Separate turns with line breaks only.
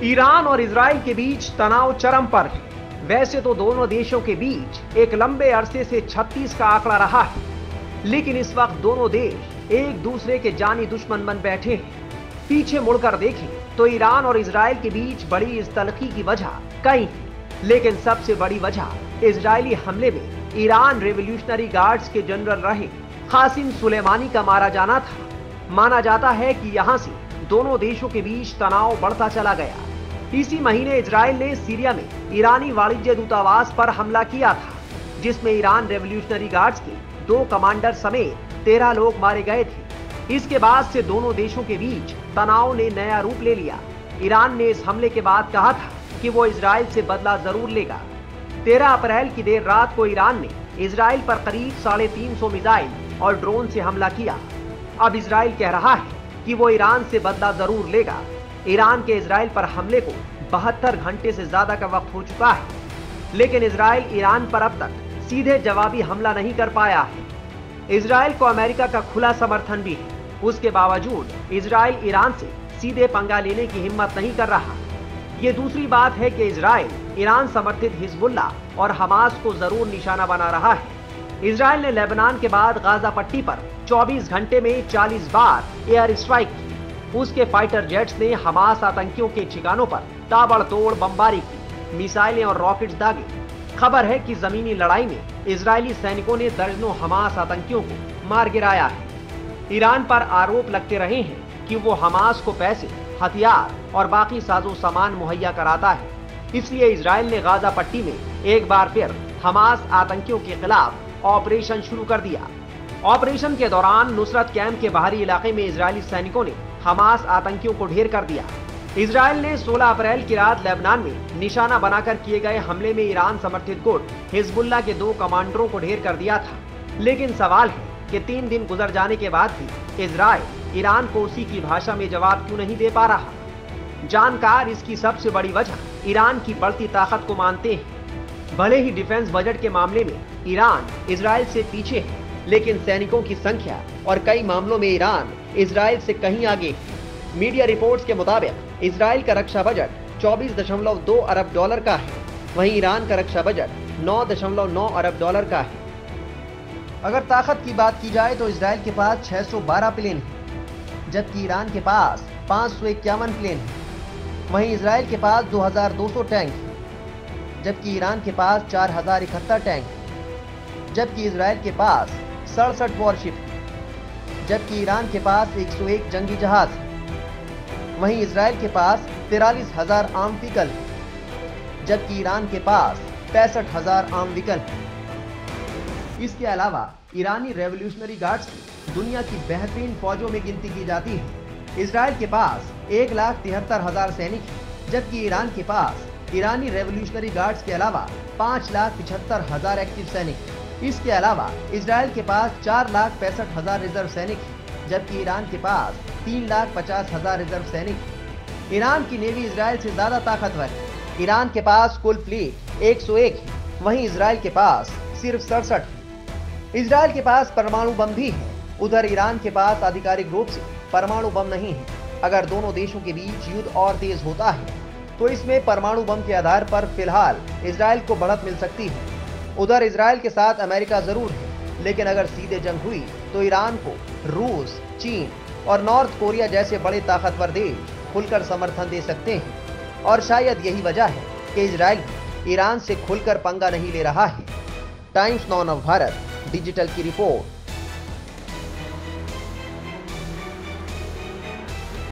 Iran और Israel के बीच तनाव चरम पर है। वैसे तो दोनों देशों के बीच एक लंबे अरसे से 36 का आंकड़ा रहा है, लेकिन इस वक्त दोनों देश एक दूसरे के जानी दुश्मन बन बैठे हैं। पीछे मुड़कर देखें तो ईरान और इजराइल के बीच बड़ी इस तलखी की वजह कई है, लेकिन सबसे बड़ी वजह इजरायली हमले में ईरान रेवोल्यूशनरी गार्ड्स के जनरल रहे कासिम सुलेमानी का मारा जाना था। माना जाता है कि यहां से दोनों देशों के बीच तनाव बढ़ता चला गया। इसी महीने इजराइल ने सीरिया में ईरानी वाणिज्य दूतावास पर हमला किया था, जिसमें ईरान रेवोल्यूशनरी गार्ड्स के 2 कमांडर समेत 13 लोग मारे गए थे। इसके बाद से दोनों देशों के बीच तनाव ने नया रूप ले लिया। ईरान ने इस हमले के बाद कहा था कि वो इजराइल से बदला जरूर लेगा। 13 अप्रैल की देर रात को ईरान ने इजराइल पर करीब 350 मिसाइल और ड्रोन से हमला किया। अब इजराइल कह रहा है कि वो ईरान से बदला जरूर लेगा। ईरान के इजराइल पर हमले को 72 घंटे से ज्यादा का वक्त हो चुका है, लेकिन इजराइल ईरान पर अब तक सीधे जवाबी हमला नहीं कर पाया है। इजराइल को अमेरिका का खुला समर्थन भी है, उसके बावजूद इजराइल ईरान से सीधे पंगा लेने की हिम्मत नहीं कर रहा। ये दूसरी बात है कि इजराइल ईरान समर्थित हिजबुल्लाह और हमास को जरूर निशाना बना रहा है। इजराइल ने लेबनान के बाद गाजा पट्टी पर 24 घंटे में 40 बार एयर स्ट्राइक की। उसके फाइटर जेट्स ने हमास आतंकियों के ठिकानों पर ताबड़तोड़ बमबारी की, मिसाइलें और रॉकेट्स दागे। खबर है कि जमीनी लड़ाई में इजरायली सैनिकों ने दर्जनों हमास आतंकियों को मार गिराया है। ईरान पर आरोप लगते रहे हैं कि वो हमास को पैसे, हथियार और बाकी साजो सामान मुहैया कराता है। इसलिए इजराइल ने गाजा पट्टी में एक बार फिर हमास आतंकियों के खिलाफ ऑपरेशन शुरू कर दिया। ऑपरेशन के दौरान नुसरत कैंप के बाहरी इलाके में इजरायली सैनिकों ने हमास आतंकियों को ढेर कर दिया। इजराइल ने 16 अप्रैल की रात लेबनान में निशाना बनाकर किए गए हमले में ईरान समर्थित गुट हिजबुल्लाह के 2 कमांडरों को ढेर कर दिया था। लेकिन सवाल है कि 3 दिन गुजर जाने के बाद भी इजराइल ईरान को उसी की भाषा में जवाब क्यों नहीं दे पा रहा। जानकार इसकी सबसे बड़ी वजह ईरान की बढ़ती ताकत को मानते हैं। भले ही डिफेंस बजट के मामले में ईरान इजराइल से पीछे है, लेकिन सैनिकों की संख्या और कई मामलों में ईरान इजराइल से कहीं आगे है। मीडिया रिपोर्ट्स के मुताबिक इजराइल का रक्षा बजट 24.2 अरब डॉलर का है, वहीं ईरान का रक्षा बजट 9.9 अरब डॉलर का है। अगर ताकत की बात की जाए तो इजराइल के पास 612 प्लेन है, जबकि ईरान के पास 551 प्लेन है। वहीं इजराइल के पास 2200 टैंक है, जबकि ईरान के पास 4071 टैंक है। जबकि इजराइल के पास 67 वॉरशिप है, जबकि ईरान के पास 101 जंगी जहाज है। वहीं इजराइल के पास 43,000 आर्म व्हीकल है, जबकि ईरान के पास 65,000 आर्म व्हीकल है। इसके अलावा ईरानी रेवोल्यूशनरी गार्ड्स की दुनिया की बेहतरीन फौजों में गिनती की जाती है। इजराइल के पास 1,73,000 सैनिक हैं, जबकि ईरान के पास ईरानी रेवोल्यूशनरी गार्ड्स के अलावा 5,75,000 एक्टिव सैनिक। इसके अलावा इजराइल के पास 4,65,000 रिजर्व सैनिक हैं, जबकि ईरान के पास 3,50,000 रिजर्व सैनिक। ईरान की नेवी इजराइल से ज्यादा ताकतवर है। ईरान के पास कुल फ्लीट 101 है, वहीं इजराइल के पास सिर्फ 67 है। इजराइल के पास परमाणु बम भी है, उधर ईरान के पास आधिकारिक रूप से परमाणु बम नहीं है। अगर दोनों देशों के बीच युद्ध और तेज होता है तो इसमें परमाणु बम के आधार पर फिलहाल इजराइल को बढ़त मिल सकती है। उधर इजराइल के साथ अमेरिका जरूर है, लेकिन अगर सीधे जंग हुई तो ईरान को रूस, चीन और नॉर्थ कोरिया जैसे बड़े ताकतवर देश खुलकर समर्थन दे सकते हैं। और शायद यही वजह है कि इजराइल ईरान से खुलकर पंगा नहीं ले रहा है। टाइम्स नाउ भारत डिजिटल की रिपोर्ट।